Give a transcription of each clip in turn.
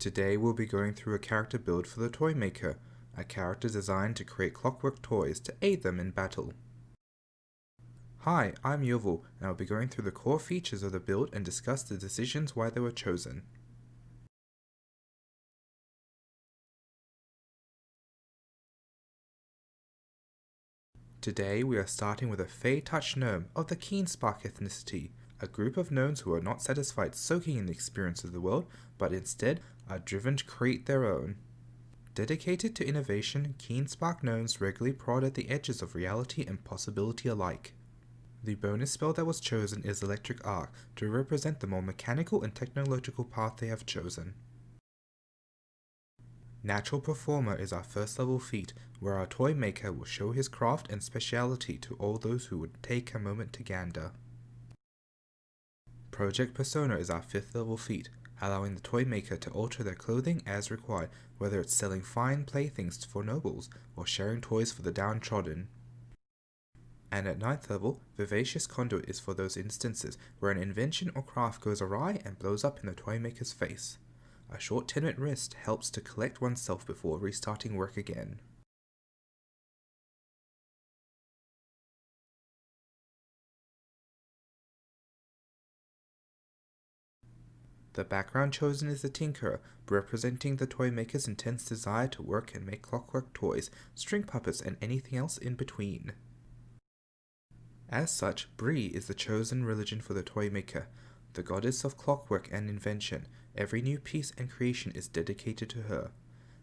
Today we'll be going through a character build for the Toy Maker, a character designed to create clockwork toys to aid them in battle. Hi, I'm Yovel, and I'll be going through the core features of the build and discuss the decisions why they were chosen. Today we are starting with a Fey-touch gnome of the Keenspark ethnicity, a group of gnomes who are not satisfied soaking in the experience of the world, but instead are driven to create their own. Dedicated to innovation, Keenspark gnomes regularly prod at the edges of reality and possibility alike. The bonus spell that was chosen is Electric Arc to represent the more mechanical and technological path they have chosen. Natural Performer is our first level feat, where our toy maker will show his craft and speciality to all those who would take a moment to gander. Project Persona is our 5th level feat, allowing the toy maker to alter their clothing as required, whether it's selling fine playthings for nobles or sharing toys for the downtrodden. And at 9th level, Vivacious Conduit is for those instances where an invention or craft goes awry and blows up in the toy maker's face. A short 10-minute rest helps to collect oneself before restarting work again. The background chosen is the Tinkerer, representing the toy maker's intense desire to work and make clockwork toys, string puppets, and anything else in between. As such, Bree is the chosen religion for the toy maker, the goddess of clockwork and invention. Every new piece and creation is dedicated to her.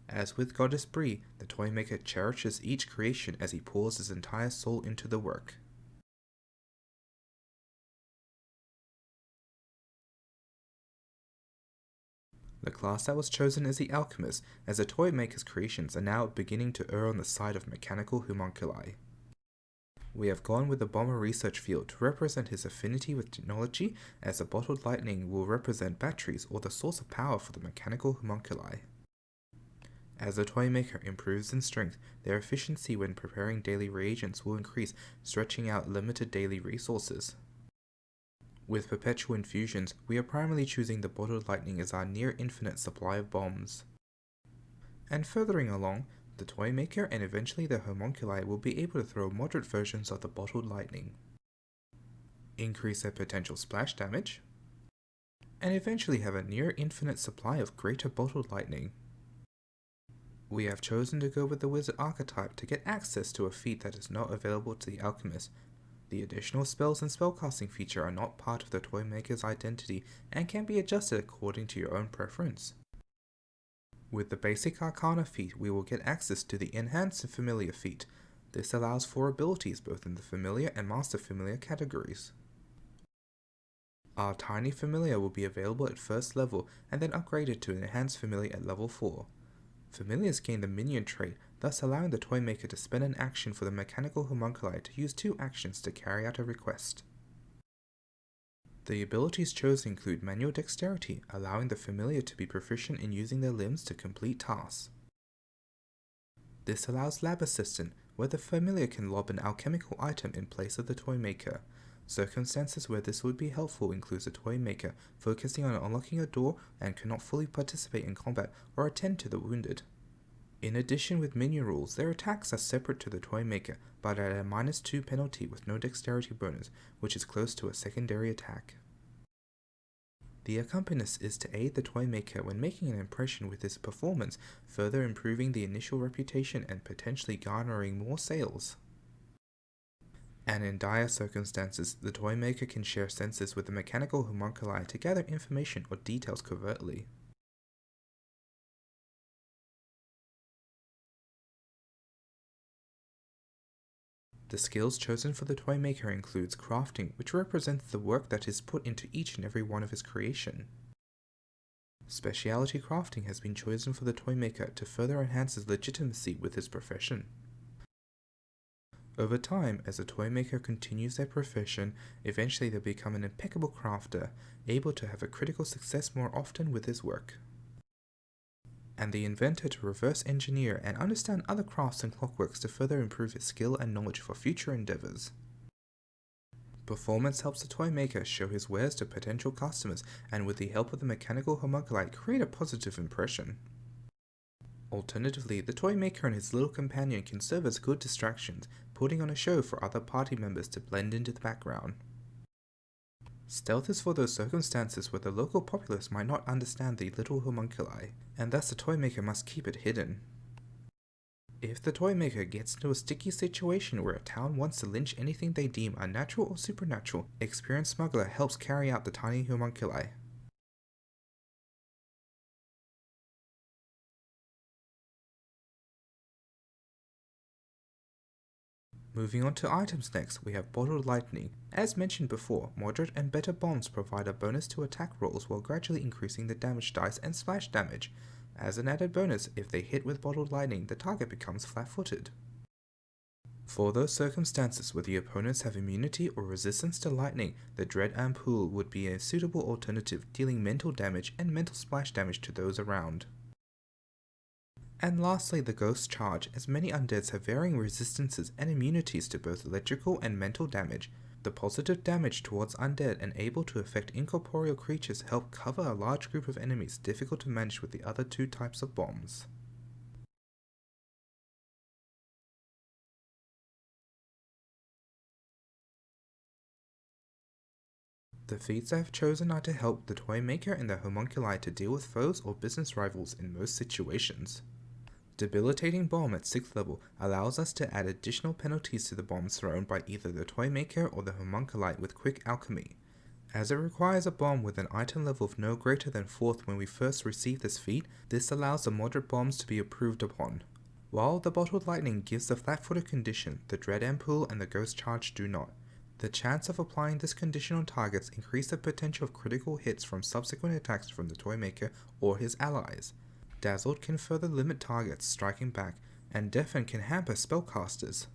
As with Goddess Bree, the toy maker cherishes each creation as he pours his entire soul into the work. The class that was chosen is the Alchemist, as the toy maker's creations are now beginning to err on the side of mechanical homunculi. We have gone with the Bomber research field to represent his affinity with technology, as the bottled lightning will represent batteries or the source of power for the mechanical homunculi. As the toy maker improves in strength, their efficiency when preparing daily reagents will increase, stretching out limited daily resources. With perpetual infusions, we are primarily choosing the bottled lightning as our near infinite supply of bombs. And furthering along, the toy maker and eventually the homunculi will be able to throw moderate versions of the bottled lightning, increase their potential splash damage, and eventually have a near infinite supply of greater bottled lightning. We have chosen to go with the wizard archetype to get access to a feat that is not available to the alchemist. The additional spells and spellcasting feature are not part of the toy maker's identity and can be adjusted according to your own preference. With the basic Arcana feat, we will get access to the Enhanced and Familiar feat. This allows for abilities both in the Familiar and Master Familiar categories. Our Tiny Familiar will be available at first level and then upgraded to Enhanced Familiar at level 4. Familiars gain the Minion trait, thus allowing the toy maker to spend an action for the mechanical homunculi to use 2 actions to carry out a request. The abilities chosen include Manual Dexterity, allowing the familiar to be proficient in using their limbs to complete tasks. This allows Lab Assistant, where the familiar can lob an alchemical item in place of the toy maker. Circumstances where this would be helpful includes the toy maker focusing on unlocking a door and cannot fully participate in combat or attend to the wounded. In addition, with minion rules, their attacks are separate to the toy maker, but at a -2 penalty with no dexterity bonus, which is close to a secondary attack. The accompanist is to aid the toy maker when making an impression with his performance, further improving the initial reputation and potentially garnering more sales. And in dire circumstances, the toy maker can share senses with the mechanical homunculi to gather information or details covertly. The skills chosen for the toy maker includes crafting, which represents the work that is put into each and every one of his creation. Specialty crafting has been chosen for the toy maker to further enhance his legitimacy with his profession. Over time, as the toy maker continues their profession, eventually they become an impeccable crafter, able to have a critical success more often with his work. And the inventor to reverse engineer and understand other crafts and clockworks to further improve his skill and knowledge for future endeavors. Performance helps the toy maker show his wares to potential customers and with the help of the mechanical homunculi create a positive impression. Alternatively, the toy maker and his little companion can serve as good distractions, putting on a show for other party members to blend into the background. Stealth is for those circumstances where the local populace might not understand the little homunculi, and thus the toy maker must keep it hidden. If the toy maker gets into a sticky situation where a town wants to lynch anything they deem unnatural or supernatural, experienced smuggler helps carry out the tiny homunculi. Moving on to items next, we have Bottled Lightning. As mentioned before, moderate and better bombs provide a bonus to attack rolls while gradually increasing the damage dice and splash damage. As an added bonus, if they hit with Bottled Lightning, the target becomes flat-footed. For those circumstances where the opponents have immunity or resistance to lightning, the Dread Ampoule would be a suitable alternative, dealing mental damage and mental splash damage to those around. And lastly, the Ghost Charge, as many undeads have varying resistances and immunities to both electrical and mental damage. The positive damage towards undead and able to affect incorporeal creatures help cover a large group of enemies difficult to manage with the other two types of bombs. The feats I have chosen are to help the toy maker and the homunculi to deal with foes or business rivals in most situations. Debilitating Bomb at 6th level allows us to add additional penalties to the bombs thrown by either the toy maker or the homunculi with quick alchemy. As it requires a bomb with an item level of no greater than 4th when we first receive this feat, this allows the moderate bombs to be approved upon. While the Bottled Lightning gives the flat-footed condition, the Dread Ampoule and the Ghost Charge do not. The chance of applying this condition on targets increase the potential of critical hits from subsequent attacks from the toy maker or his allies. Dazzled can further limit targets striking back, and Deafen can hamper spellcasters.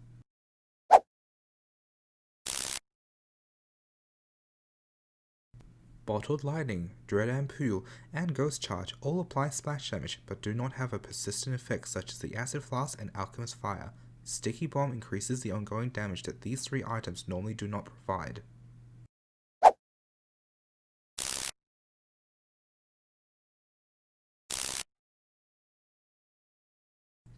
Bottled Lightning, Dread Ampoule, and Ghost Charge all apply splash damage but do not have a persistent effect such as the Acid Flask and Alchemist Fire. Sticky Bomb increases the ongoing damage that these three items normally do not provide.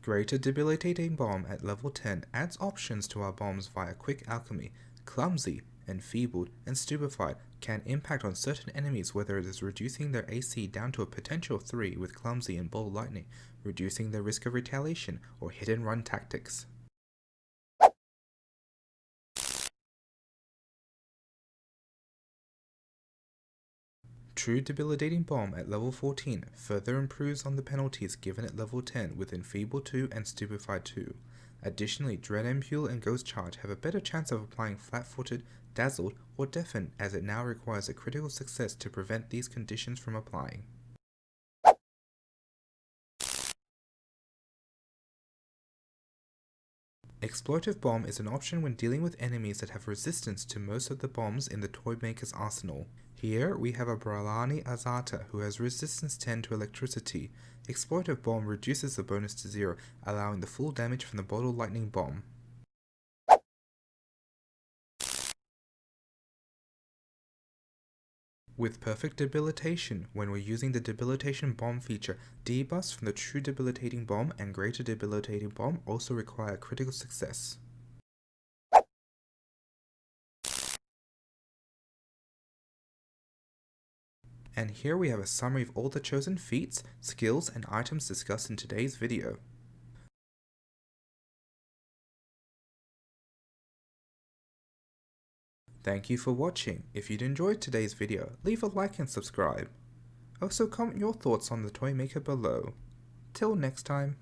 Greater Debilitating Bomb at level 10 adds options to our bombs via Quick Alchemy. Clumsy, Enfeebled, and Stupefied can impact on certain enemies, whether it is reducing their AC down to a potential of 3 with Clumsy and Bold Lightning, reducing their risk of retaliation, or hit and run tactics. True Debilitating Bomb at level 14 further improves on the penalties given at level 10 with Enfeebled 2 and Stupefied 2. Additionally, Dread Ampoule and Ghost Charge have a better chance of applying Flat-Footed, Dazzled, or Deafen, as it now requires a critical success to prevent these conditions from applying. Exploitive Bomb is an option when dealing with enemies that have resistance to most of the bombs in the toy maker's arsenal. Here we have a Bralani Azata who has resistance 10 to electricity. Exploitive Bomb reduces the bonus to 0, allowing the full damage from the Bottled Lightning Bomb. With Perfect Debilitation, when we're using the Debilitation Bomb feature, debuffs from the True Debilitating Bomb and Greater Debilitating Bomb also require critical success. And here we have a summary of all the chosen feats, skills, and items discussed in today's video. Thank you for watching. If you'd enjoyed today's video, leave a like and subscribe. Also comment your thoughts on the toy maker below. Till next time.